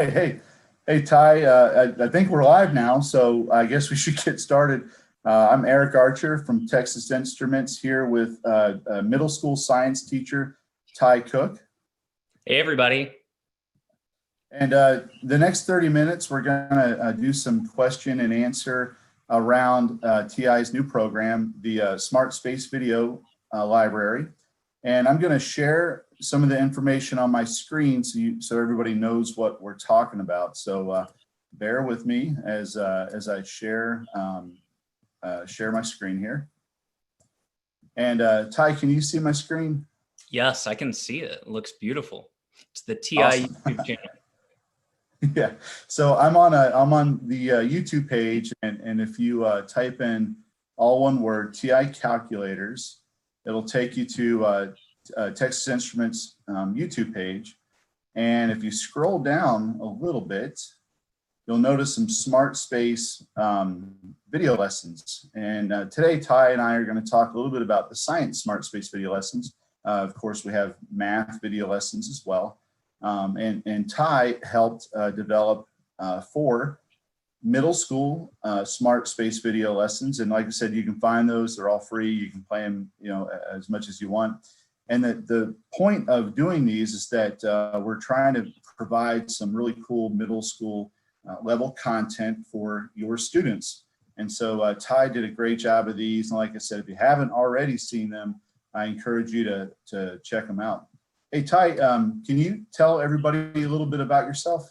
Hey, Ty. I think we're live now, so I guess we should get started. I'm Eric Archer from Texas Instruments here with middle school science teacher Ty Cook. Hey, everybody. And the next 30 minutes, we're going to do some question and answer around TI's new program, the Smart Space Video Library. And I'm going to share some of the information on my screen so everybody knows what we're talking about. So bear with me as I share my screen here. And Ty, can you see my screen? Yes, I can see it. It looks beautiful. It's the TI Awesome. YouTube channel. Yeah, so I'm on the YouTube page, and if you type in all one word TI calculators, it'll take you to Texas Instruments YouTube page. And if you scroll down a little bit, you'll notice some smart space video lessons. And today, Ty and I are going to talk a little bit about the science smart space video lessons. Of course, we have math video lessons as well. And Ty helped develop 4 middle school smart space video lessons. And like I said, you can find those. They're all free. You can play them, as much as you want. And the point of doing these is that we're trying to provide some really cool middle school level content for your students. And so Ty did a great job of these. And like I said, if you haven't already seen them, I encourage you to check them out. Hey, Ty, can you tell everybody a little bit about yourself?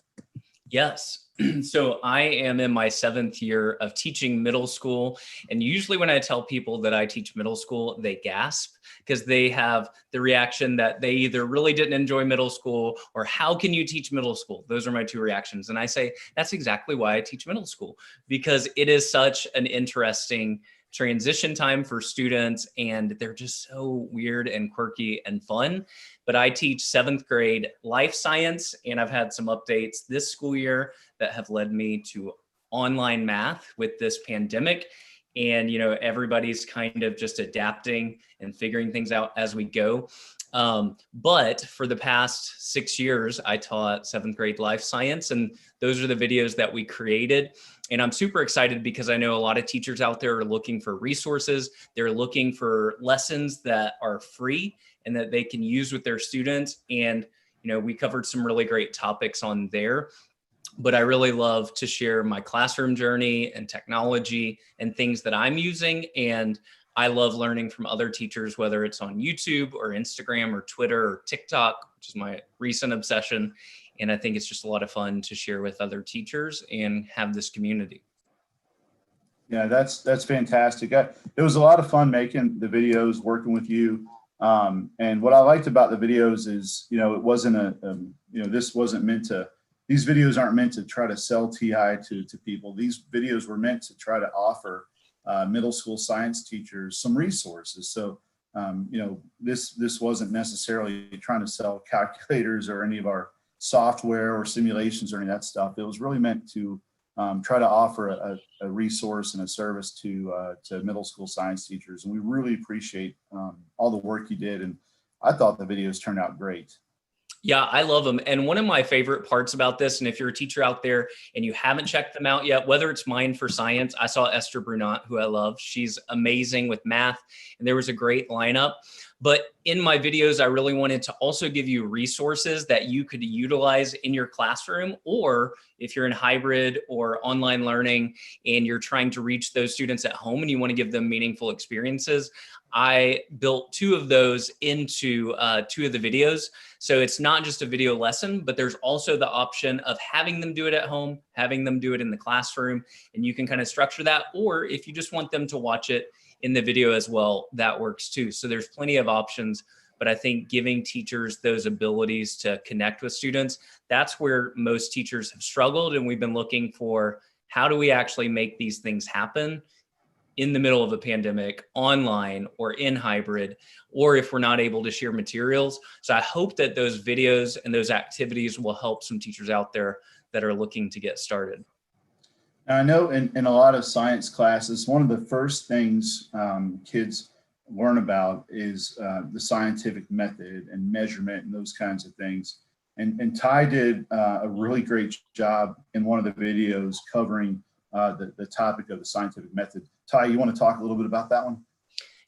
Yes. So I am in my 7th year of teaching middle school. And usually when I tell people that I teach middle school, they gasp because they have the reaction that they either really didn't enjoy middle school or how can you teach middle school? Those are my 2 reactions. And I say, that's exactly why I teach middle school, because it is such an interesting transition time for students, and they're just so weird and quirky and fun. But I teach 7th grade life science, and I've had some updates this school year that have led me to online math with this pandemic. And, everybody's kind of just adapting and figuring things out as we go. But for the past 6 years, I taught 7th grade life science, and those are the videos that we created. And I'm super excited because I know a lot of teachers out there are looking for resources. They're looking for lessons that are free and that they can use with their students. And, we covered some really great topics on there. But I really love to share my classroom journey and technology and things that I'm using. And I love learning from other teachers, whether it's on YouTube or Instagram or Twitter or TikTok, which is my recent obsession. And I think it's just a lot of fun to share with other teachers and have this community. Yeah, that's fantastic. It was a lot of fun making the videos, working with you. And what I liked about the videos is, it wasn't this wasn't meant to, these videos aren't meant to try to sell TI to people. These videos were meant to try to offer middle school science teachers some resources. So, this wasn't necessarily trying to sell calculators or any of our software or simulations or any of that stuff. It was really meant to try to offer a resource and a service to middle school science teachers. And we really appreciate all the work you did. And I thought the videos turned out great. Yeah, I love them. And one of my favorite parts about this, and if you're a teacher out there and you haven't checked them out yet, whether it's mine for science, I saw Esther Brunot, who I love. She's amazing with math, and there was a great lineup. But in my videos, I really wanted to also give you resources that you could utilize in your classroom, or if you're in hybrid or online learning and you're trying to reach those students at home and you want to give them meaningful experiences, I built 2 of those into 2 of the videos. So it's not just a video lesson, but there's also the option of having them do it at home, having them do it in the classroom, and you can kind of structure that. Or if you just want them to watch it in the video as well, that works too. So there's plenty of options, but I think giving teachers those abilities to connect with students, that's where most teachers have struggled. And we've been looking for, how do we actually make these things happen in the middle of a pandemic, online or in hybrid, or if we're not able to share materials. So I hope that those videos and those activities will help some teachers out there that are looking to get started. I know in a lot of science classes, one of the first things kids learn about is the scientific method and measurement and those kinds of things. And Ty did a really great job in one of the videos covering the topic of the scientific method. Ty, you want to talk a little bit about that one?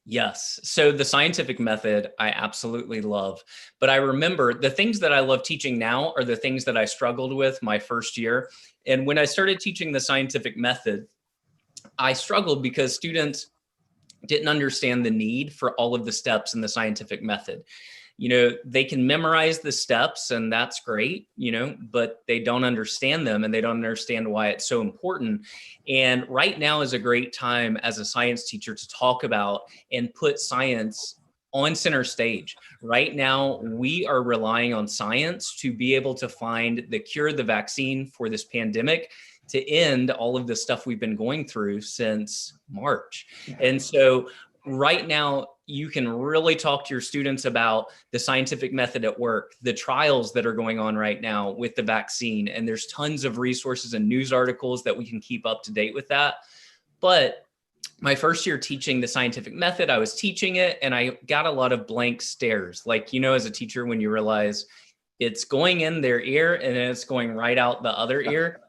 Yes. So the scientific method, I absolutely love. But I remember the things that I love teaching now are the things that I struggled with my first year. And when I started teaching the scientific method, I struggled because students didn't understand the need for all of the steps in the scientific method. They can memorize the steps and that's great, but they don't understand them and they don't understand why it's so important. And right now is a great time as a science teacher to talk about and put science on center stage. Right now, we are relying on science to be able to find the cure, the vaccine for this pandemic, to end all of the stuff we've been going through since March. And so right now, you can really talk to your students about the scientific method at work, the trials that are going on right now with the vaccine. And there's tons of resources and news articles that we can keep up to date with that. But my first year teaching the scientific method, I was teaching it and I got a lot of blank stares. Like, as a teacher, when you realize it's going in their ear and then it's going right out the other ear.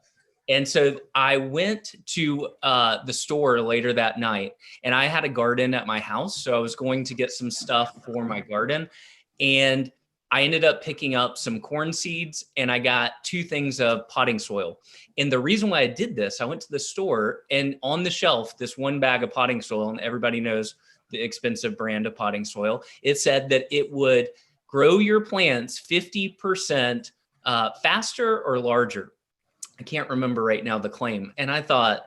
And so I went to the store later that night and I had a garden at my house. So I was going to get some stuff for my garden. And I ended up picking up some corn seeds and I got 2 things of potting soil. And the reason why I did this, I went to the store and on the shelf, this one bag of potting soil, and everybody knows the expensive brand of potting soil, it said that it would grow your plants 50% faster or larger. I can't remember right now the claim. And I thought,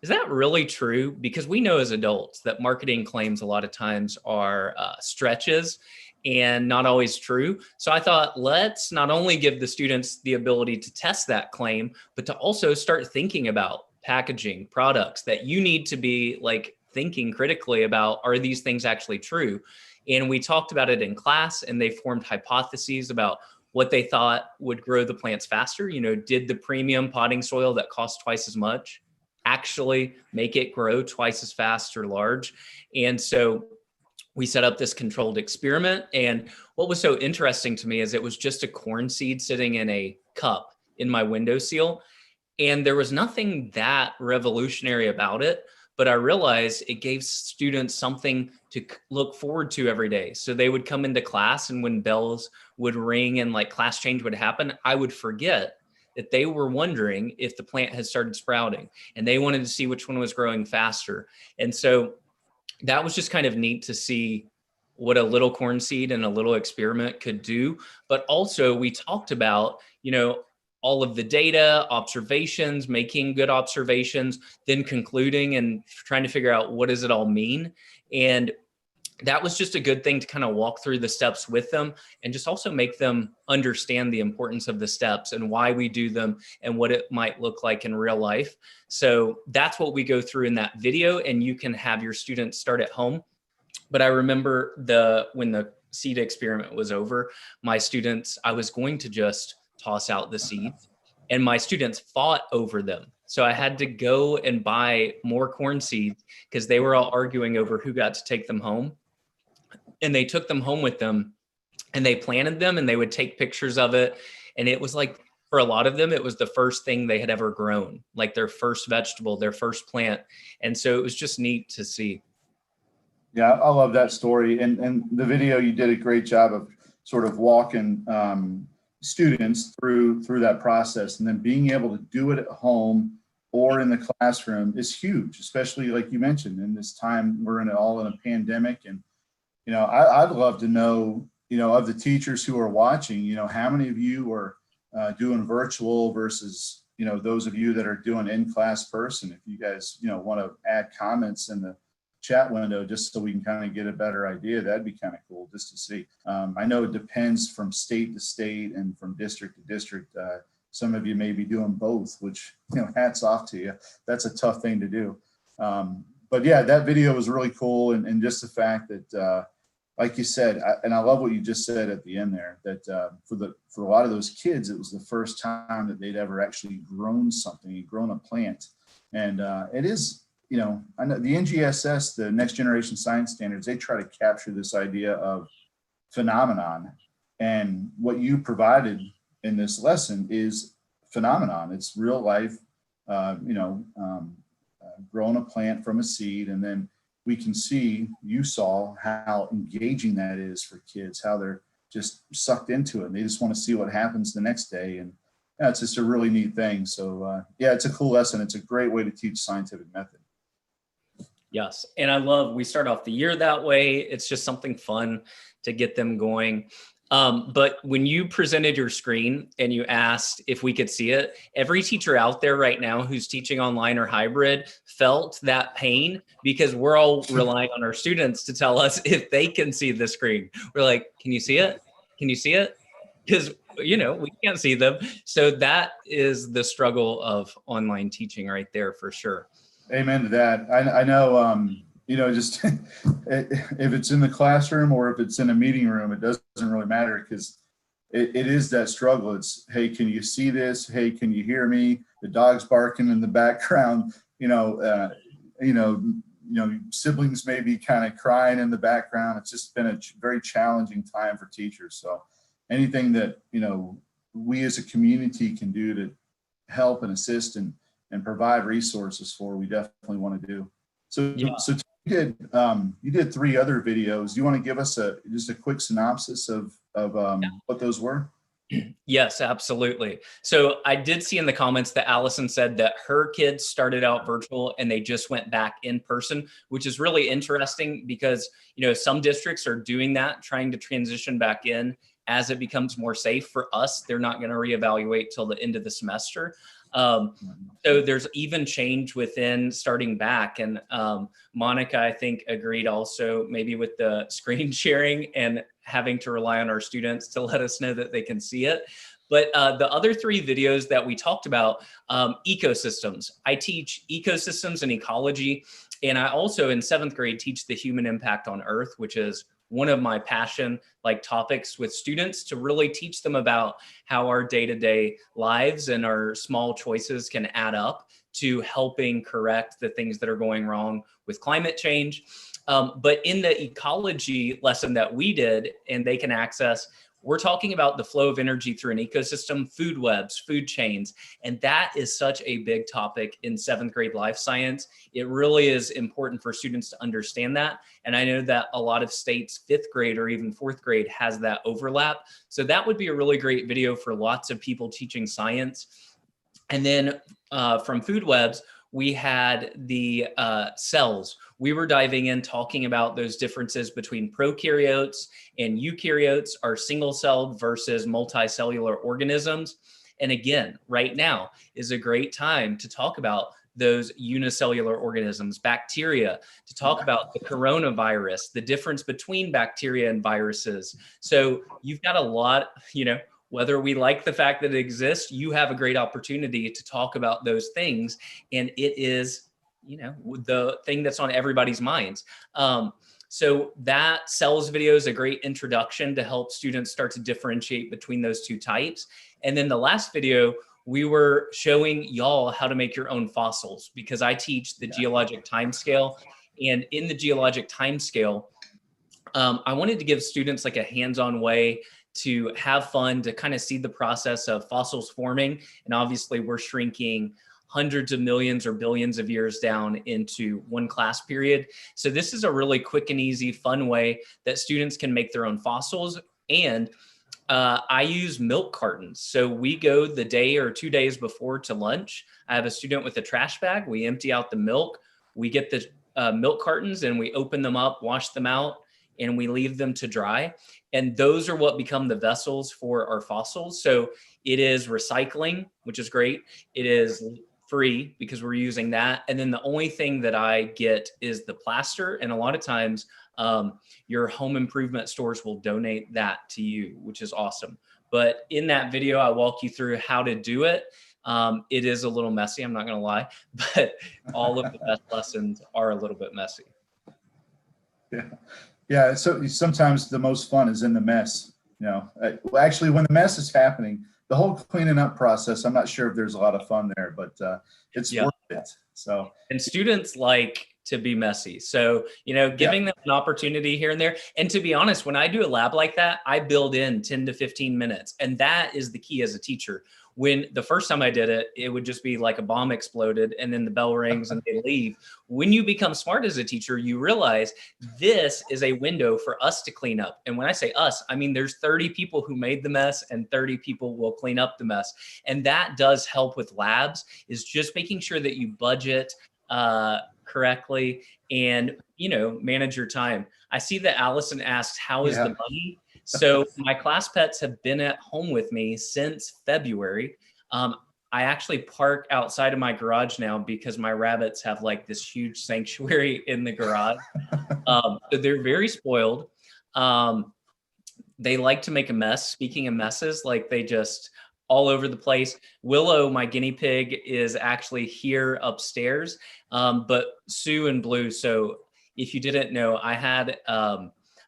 is that really true? Because we know as adults that marketing claims a lot of times are stretches and not always true. So I thought, let's not only give the students the ability to test that claim, but to also start thinking about packaging products that you need to be like thinking critically about, are these things actually true? And we talked about it in class and they formed hypotheses about what they thought would grow the plants faster. Did the premium potting soil that costs twice as much actually make it grow twice as fast or large? And so we set up this controlled experiment. And what was so interesting to me is it was just a corn seed sitting in a cup in my windowsill. And there was nothing that revolutionary about it, but I realized it gave students something to look forward to every day. So they would come into class and when bells would ring and like class change would happen, I would forget that they were wondering if the plant had started sprouting and they wanted to see which one was growing faster. And so that was just kind of neat to see what a little corn seed and a little experiment could do. But also we talked about, all of the data, observations, making good observations, then concluding and trying to figure out what does it all mean. And that was just a good thing to kind of walk through the steps with them and just also make them understand the importance of the steps and why we do them and what it might look like in real life. So that's what we go through in that video, and you can have your students start at home. But I remember when the seed experiment was over, my students, I was going to just toss out the seeds and my students fought over them. So I had to go and buy more corn seeds because they were all arguing over who got to take them home. And they took them home with them and they planted them and they would take pictures of it. And it was like, for a lot of them, it was the first thing they had ever grown, like their first vegetable, their first plant. And so it was just neat to see. Yeah, I love that story. And the video, you did a great job of sort of walking students through that process, and then being able to do it at home or in the classroom is huge, especially like you mentioned in this time we're all in a pandemic. And I'd love to know, of the teachers who are watching, how many of you are doing virtual versus those of you that are doing in-class person. If you guys want to add comments in the chat window just so we can kind of get a better idea, that'd be kind of cool just to see. I know it depends from state to state and from district to district. Some of you may be doing both, which hats off to you. That's a tough thing to do. But yeah, that video was really cool, and just the fact that like you said, and I love what you just said at the end there, that for a lot of those kids, it was the first time that they'd ever actually grown something, grown a plant. And it is, I know the NGSS, the Next Generation Science Standards, they try to capture this idea of phenomenon. And what you provided in this lesson is phenomenon. It's real life, growing a plant from a seed, and then we can see, you saw how engaging that is for kids, how they're just sucked into it. And they just want to see what happens the next day. And yeah, it's just a really neat thing. So yeah, it's a cool lesson. It's a great way to teach scientific method. Yes. And I love, we start off the year that way. It's just something fun to get them going. But when you presented your screen and you asked if we could see it, every teacher out there right now who's teaching online or hybrid felt that pain, because we're all relying on our students to tell us if they can see the screen. We're like, can you see it? Can you see it? Because, you know, we can't see them. So that is the struggle of online teaching right there for sure. Amen to that. I know, just if it's in the classroom or if it's in a meeting room, it doesn't really matter, because it is that struggle. It's, hey, can you see this? Hey, can you hear me? The dog's barking in the background. Siblings may be kind of crying in the background. It's just been a very challenging time for teachers. So anything that, we as a community can do to help and assist and provide resources for, we definitely want to do. So, Yeah. So you did 3 other videos. Do you want to give us just a quick synopsis of what those were? Yes, absolutely. So I did see in the comments that Allison said that her kids started out virtual and they just went back in person, which is really interesting because, some districts are doing that, trying to transition back in as it becomes more safe. For us, they're not going to reevaluate till the end of the semester. So there's even change within starting back. And Monica, I think, agreed also maybe with the screen sharing and having to rely on our students to let us know that they can see it. But the other 3 videos that we talked about, ecosystems. I teach ecosystems and ecology. And I also in 7th grade teach the human impact on Earth, which is one of my passion topics with students, to really teach them about how our day-to-day lives and our small choices can add up to helping correct the things that are going wrong with climate change. But in the ecology lesson that we did, and they can access, we're talking about the flow of energy through an ecosystem, food webs, food chains. And that is such a big topic in 7th grade life science. It really is important for students to understand that. And I know that a lot of states, 5th grade or even 4th grade has that overlap. So that would be a really great video for lots of people teaching science. And then from food webs, we had the cells. We were diving in, talking about those differences between prokaryotes and eukaryotes, our single-celled versus multicellular organisms. And again, right now is a great time to talk about those unicellular organisms, bacteria, to talk about the coronavirus, the difference between bacteria and viruses. So you've got a lot, whether we like the fact that it exists, you have a great opportunity to talk about those things. And it is, the thing that's on everybody's minds. So that cells video is a great introduction to help students start to differentiate between those 2 types. And then the last video, we were showing y'all how to make your own fossils, because I teach the geologic timescale. And in the geologic timescale, I wanted to give students a hands-on way to have fun, to kind of see the process of fossils forming. And obviously we're shrinking hundreds of millions or billions of years down into one class period. So this is a really quick and easy, fun way that students can make their own fossils. And I use milk cartons. So we go the day or 2 days before to lunch. I have a student with a trash bag. We empty out the milk. We get the milk cartons and we open them up, wash them out, and we leave them to dry. And those are what become the vessels for our fossils. So it is recycling, which is great. It is free because we're using that. And then the only thing that I get is the plaster. And a lot of times your home improvement stores will donate that to you, which is awesome. But in that video, I walk you through how to do it. It is a little messy, I'm not going to lie, but all of the best lessons are a little bit messy. Yeah. So sometimes the most fun is in the mess. Actually, when the mess is happening, the whole cleaning up process, I'm not sure if there's a lot of fun there, but it's worth it. So, and students like to be messy. So, giving them an opportunity here and there. And to be honest, when I do a lab like that, I build in 10 to 15 minutes. And that is the key as a teacher. When the first time I did it, it would just be like a bomb exploded and then the bell rings and they leave. When you become smart as a teacher, you realize this is a window for us to clean up. And when I say us, I mean, there's 30 people who made the mess and 30 people will clean up the mess. And that does help with labs, is just making sure that you budget correctly and, manage your time. I see that Allison asked, how is the bunny? So my class pets have been at home with me since February. I actually park outside of my garage now because my rabbits have like this huge sanctuary in the garage. So they're very spoiled. They like to make a mess. Speaking of messes, like they just all over the place. Willow, my guinea pig, is actually here upstairs, but Sue and Blue. So if you didn't know, I had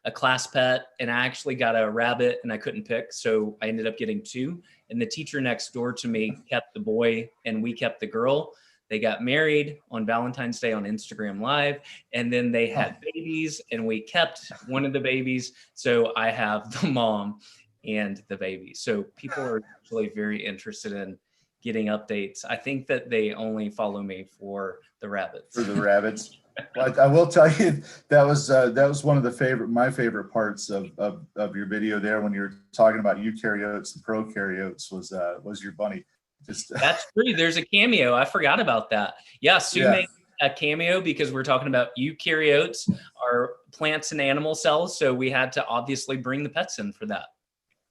a class pet and I actually got a rabbit and I couldn't pick. So I ended up getting two, and the teacher next door to me kept the boy and we kept the girl. They got married on Valentine's Day on Instagram Live, and then they had babies and we kept one of the babies. So I have the mom and the baby. So people are actually very interested in getting updates. I think that they only follow me for the rabbits. For the rabbits. Well, I will tell you that was one of my favorite parts of your video there, when you were talking about eukaryotes and prokaryotes, was your bunny. That's true. There's a cameo. I forgot about that. Yeah, Sue made a cameo because we're talking about eukaryotes, are plants and animal cells. So we had to obviously bring the pets in for that.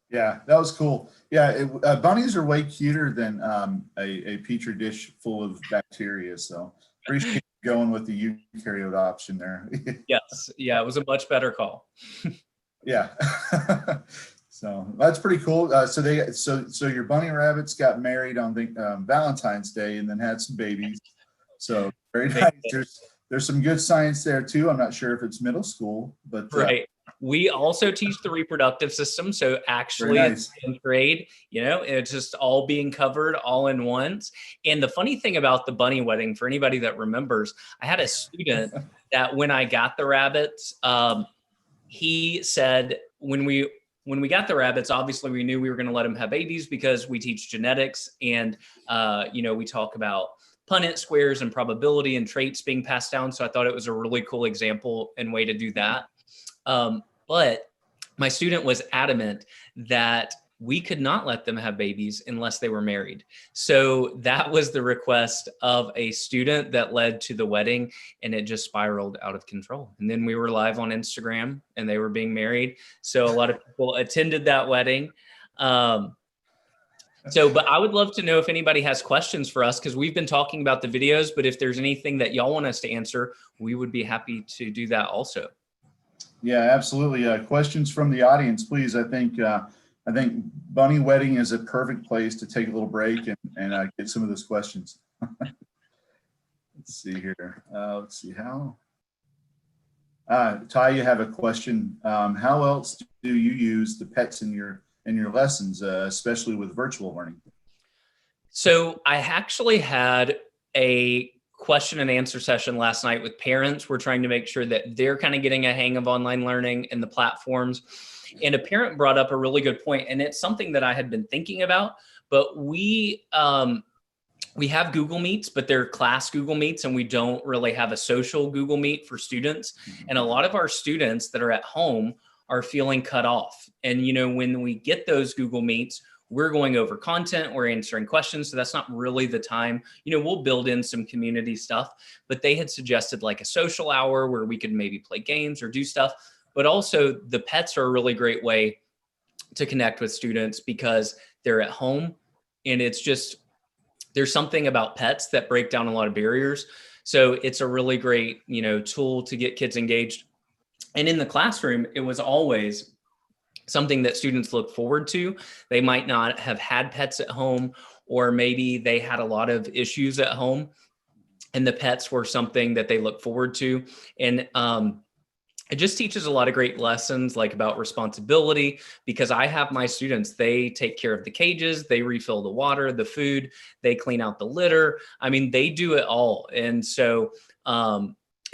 Yeah, that was cool. Yeah, bunnies are way cuter than a petri dish full of bacteria. So appreciate going with the eukaryote option there. Yes. Yeah, it was a much better call. Yeah. So that's pretty cool. So your bunny rabbits got married on Valentine's Day and then had some babies. So very nice. There's some good science there too. I'm not sure if it's middle school, but right. We also teach the reproductive system. So actually it's in grade, it's just all being covered all in once. And the funny thing about the bunny wedding, for anybody that remembers, I had a student that when I got the rabbits, he said, when we got the rabbits, obviously we knew we were going to let them have babies because we teach genetics and, we talk about Punnett squares and probability and traits being passed down. So I thought it was a really cool example and way to do that. But my student was adamant that we could not let them have babies unless they were married. So that was the request of a student that led to the wedding, and it just spiraled out of control. And then we were live on Instagram and they were being married. So a lot of people attended that wedding. But I would love to know if anybody has questions for us, because we've been talking about the videos, but if there's anything that y'all want us to answer, we would be happy to do that also. Yeah, absolutely. Questions from the audience, please. I think bunny wedding is a perfect place to take a little break and get some of those questions. Let's see here. Let's see how. Ty, you have a question. How else do you use the pets in your lessons, especially with virtual learning? So I actually had a question and answer session last night with parents. We're trying to make sure that they're kind of getting a hang of online learning and the platforms. And a parent brought up a really good point, and it's something that I had been thinking about, but we have Google Meets, but they're class Google Meets, and we don't really have a social Google Meet for students. And a lot of our students that are at home are feeling cut off. And, when we get those Google Meets, we're going over content, we're answering questions. So that's not really the time. We'll build in some community stuff, but they had suggested like a social hour where we could maybe play games or do stuff. But also the pets are a really great way to connect with students because they're at home, and it's just, there's something about pets that break down a lot of barriers. So it's a really great, tool to get kids engaged. And in the classroom, it was always something that students look forward to. They might not have had pets at home, or maybe they had a lot of issues at home and the pets were something that they look forward to. And it just teaches a lot of great lessons, like about responsibility, because I have my students, they take care of the cages, they refill the water, the food, they clean out the litter. I mean, they do it all. And so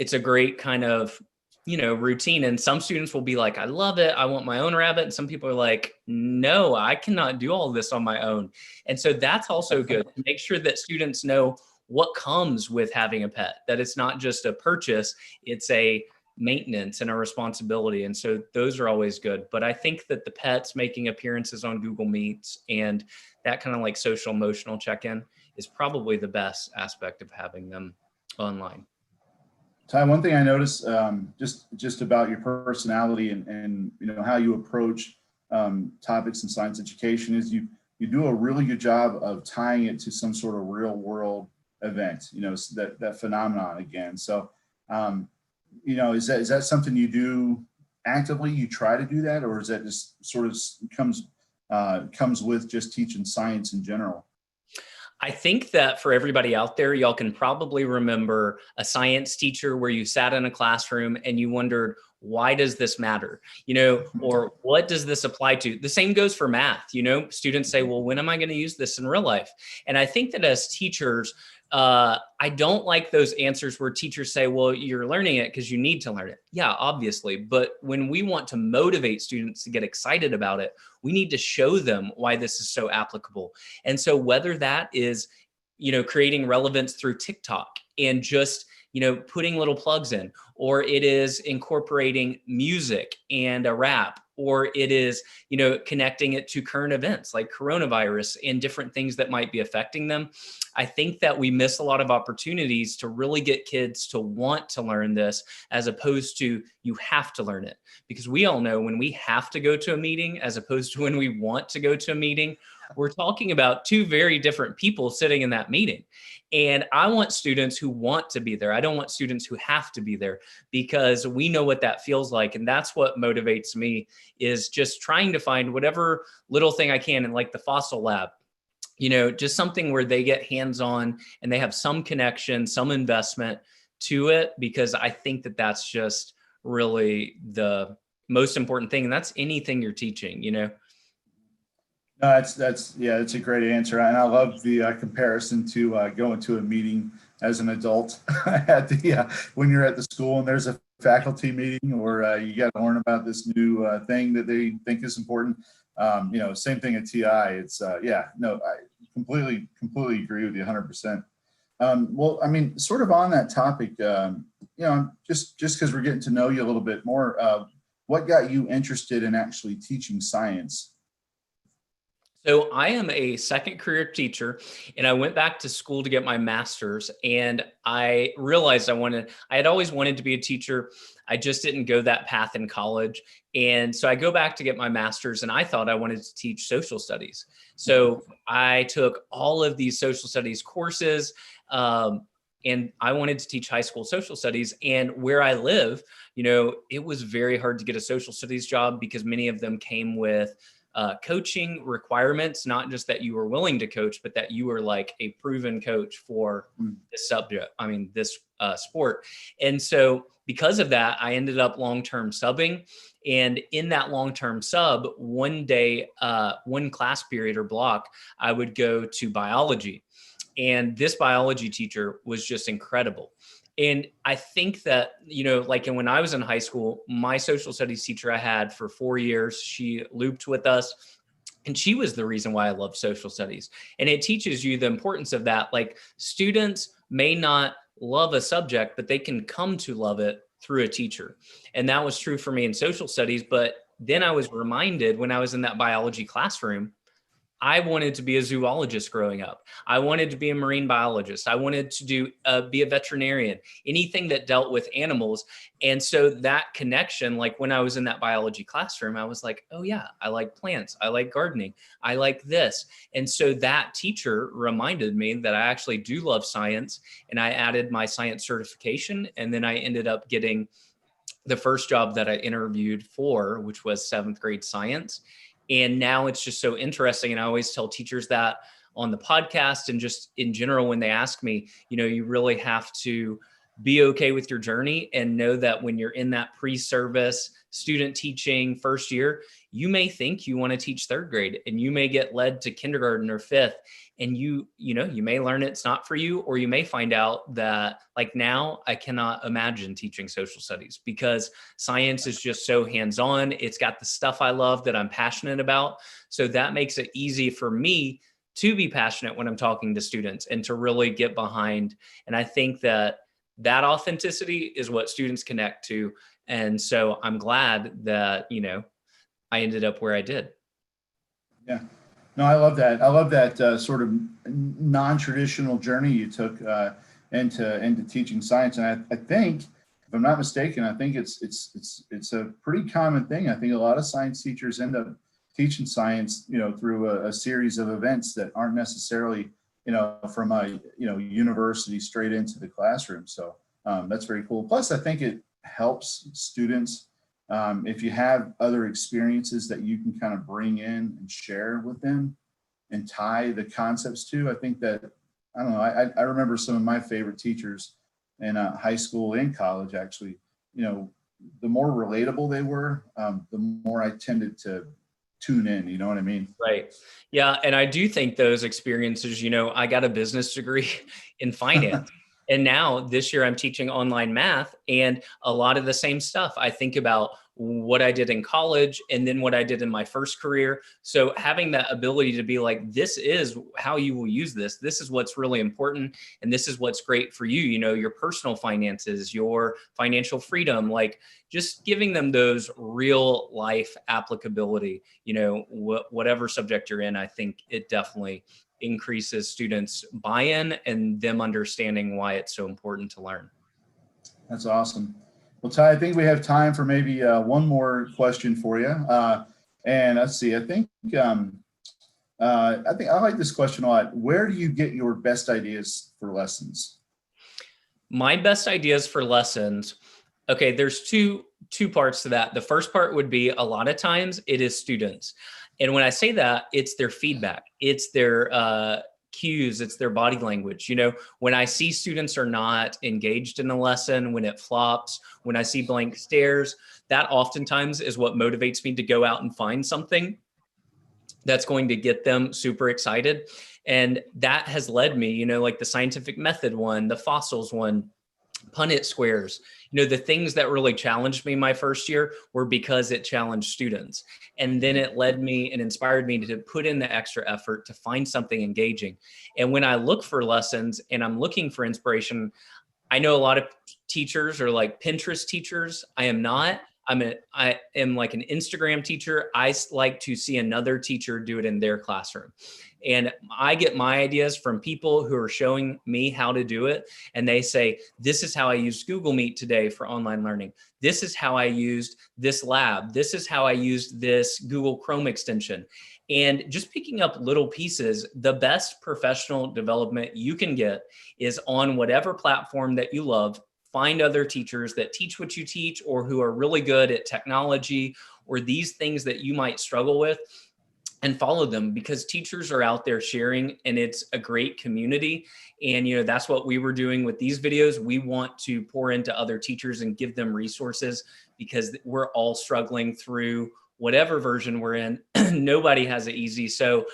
it's a great kind of, routine. And some students will be like, I love it, I want my own rabbit. And some people are like, no, I cannot do all this on my own. And so that's also good to make sure that students know what comes with having a pet, that it's not just a purchase, it's a maintenance and a responsibility. And so those are always good. But I think that the pets making appearances on Google Meets and that kind of like social emotional check-in is probably the best aspect of having them online. Ty, one thing I noticed just about your personality and how you approach topics in science education is you do a really good job of tying it to some sort of real world event, that phenomenon again. So, is that something you do actively? You try to do that, or is that just sort of comes with just teaching science in general? I think that for everybody out there, y'all can probably remember a science teacher where you sat in a classroom and you wondered, why does this matter? Or what does this apply to? The same goes for math. Students say, well, when am I going to use this in real life? And I think that as teachers, I don't like those answers where teachers say, well, you're learning it because you need to learn it. Yeah, obviously. But when we want to motivate students to get excited about it, we need to show them why this is so applicable. And so whether that is, creating relevance through TikTok and just, putting little plugs in, or it is incorporating music and a rap, or it is, connecting it to current events like coronavirus and different things that might be affecting them. I think that we miss a lot of opportunities to really get kids to want to learn this, as opposed to you have to learn it. Because we all know when we have to go to a meeting as opposed to when we want to go to a meeting, we're talking about two very different people sitting in that meeting. And I want students who want to be there. I don't want students who have to be there, because we know what that feels like. And that's what motivates me, is just trying to find whatever little thing I can in like the fossil lab, just something where they get hands-on and they have some connection, some investment to it, because I think that that's just really the most important thing. And that's anything you're teaching. No, that's a great answer, and I love the comparison to going to a meeting as an adult at the when you're at the school and there's a faculty meeting, or you got to learn about this new thing that they think is important. Same thing at TI. It's I completely agree with you 100%. Well, I mean, sort of on that topic, just because we're getting to know you a little bit more, what got you interested in actually teaching science? So I am a second career teacher, and I went back to school to get my master's, and I realized I had always wanted to be a teacher. I just didn't go that path in college. And so I go back to get my master's, and I thought I wanted to teach social studies. So I took all of these social studies courses, and I wanted to teach high school social studies. And where I live, it was very hard to get a social studies job, because many of them came with coaching requirements, not just that you were willing to coach, but that you were like a proven coach for this subject. I mean, this sport. And so because of that, I ended up long-term subbing. And in that long-term sub, one day, one class period or block, I would go to biology. And this biology teacher was just incredible. And I think that, like when I was in high school, my social studies teacher I had for 4 years, she looped with us, and she was the reason why I love social studies. And it teaches you the importance of that. Like, students may not love a subject, but they can come to love it through a teacher. And that was true for me in social studies. But then I was reminded when I was in that biology classroom, I wanted to be a zoologist growing up. I wanted to be a marine biologist. I wanted to be a veterinarian, anything that dealt with animals. And so that connection, like when I was in that biology classroom, I was like, oh yeah, I like plants. I like gardening. I like this. And so that teacher reminded me that I actually do love science. And I added my science certification. And then I ended up getting the first job that I interviewed for, which was 7th grade science. And now it's just so interesting. And I always tell teachers that on the podcast, and just in general, when they ask me, you really have to be okay with your journey and know that when you're in that pre-service student teaching first year, you may think you want to teach third grade, and you may get led to kindergarten or fifth, and you may learn it's not for you, or you may find out that, like, now I cannot imagine teaching social studies because science is just so hands-on. It's got the stuff I love that I'm passionate about. So that makes it easy for me to be passionate when I'm talking to students and to really get behind. And I think that authenticity is what students connect to. And so I'm glad that, I ended up where I did. Yeah. No, I love that. I love that sort of non-traditional journey you took into teaching science. And I think, if I'm not mistaken, I think it's a pretty common thing. I think a lot of science teachers end up teaching science, through a series of events that aren't necessarily, from a university straight into the classroom. So that's very cool. Plus, I think it helps students. If you have other experiences that you can kind of bring in and share with them and tie the concepts to, I think that, I don't know, I remember some of my favorite teachers in high school and college, actually, the more relatable they were, the more I tended to tune in, you know what I mean? Right. Yeah. And I do think those experiences, I got a business degree in finance. And now this year I'm teaching online math, and a lot of the same stuff. I think about what I did in college and then what I did in my first career. So having that ability to be like, this is how you will use this. This is what's really important. And this is what's great for you, your personal finances, your financial freedom, like just giving them those real life applicability, whatever subject you're in. I think it definitely increases students' buy-in and them understanding why it's so important to learn. That's awesome. Well, Ty, I think we have time for maybe one more question for you. And let's see, I think I like this question a lot. Where do you get your best ideas for lessons? My best ideas for lessons. Okay, there's two parts to that. The first part would be, a lot of times it is students. And when I say that, it's their feedback, it's their cues, it's their body language. When I see students are not engaged in a lesson, when it flops, when I see blank stares, that oftentimes is what motivates me to go out and find something that's going to get them super excited. And that has led me, like the scientific method one, the fossils one, Punnett squares, the things that really challenged me my first year were because it challenged students. And then it led me and inspired me to put in the extra effort to find something engaging. And when I look for lessons and I'm looking for inspiration, I know a lot of teachers are like Pinterest teachers. I am not. I am like an Instagram teacher. I like to see another teacher do it in their classroom. And I get my ideas from people who are showing me how to do it. And they say, this is how I used Google Meet today for online learning. This is how I used this lab. This is how I used this Google Chrome extension. And just picking up little pieces, the best professional development you can get is on whatever platform that you love. Find other teachers that teach what you teach, or who are really good at technology or these things that you might struggle with, and follow them, because teachers are out there sharing, and it's a great community. And that's what we were doing with these videos. We want to pour into other teachers and give them resources, because we're all struggling through whatever version we're in. Nobody has it easy. So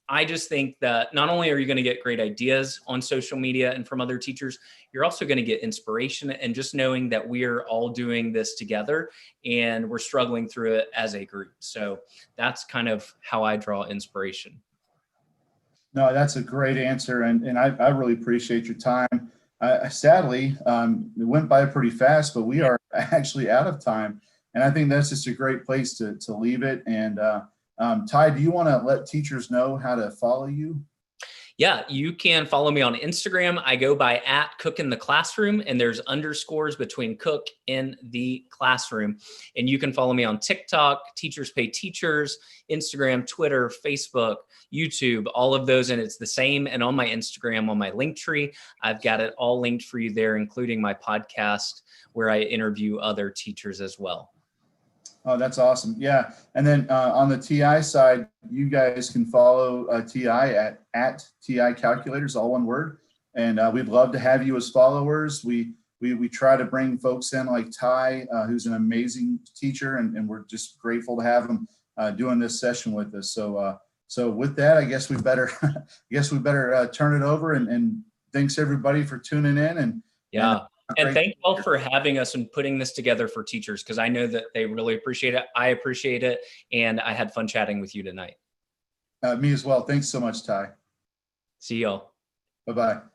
I just think that not only are you going to get great ideas on social media and from other teachers, you're also going to get inspiration, and just knowing that we are all doing this together and we're struggling through it as a group. So that's kind of how I draw inspiration. No, that's a great answer. And I really appreciate your time. Sadly, it went by pretty fast, but we are actually out of time. And I think that's just a great place to leave it. And Ty, do you want to let teachers know how to follow you? Yeah, you can follow me on Instagram. I go by @CookInTheClassroom, and there's underscores between cook in the classroom. And you can follow me on TikTok, Teachers Pay Teachers, Instagram, Twitter, Facebook, YouTube, all of those. And it's the same. And on my Instagram, on my link tree, I've got it all linked for you there, including my podcast where I interview other teachers as well. Oh, that's awesome. Yeah. And then on the TI side, you guys can follow TI at TI Calculators, all one word. And we'd love to have you as followers. We we try to bring folks in like Ty, who's an amazing teacher, and we're just grateful to have him doing this session with us. So with that, I guess we better turn it over, and thanks everybody for tuning in. And thank you all for having us and putting this together for teachers, because I know that they really appreciate it. I appreciate it. And I had fun chatting with you tonight. Me as well. Thanks so much, Ty. See y'all. Bye-bye.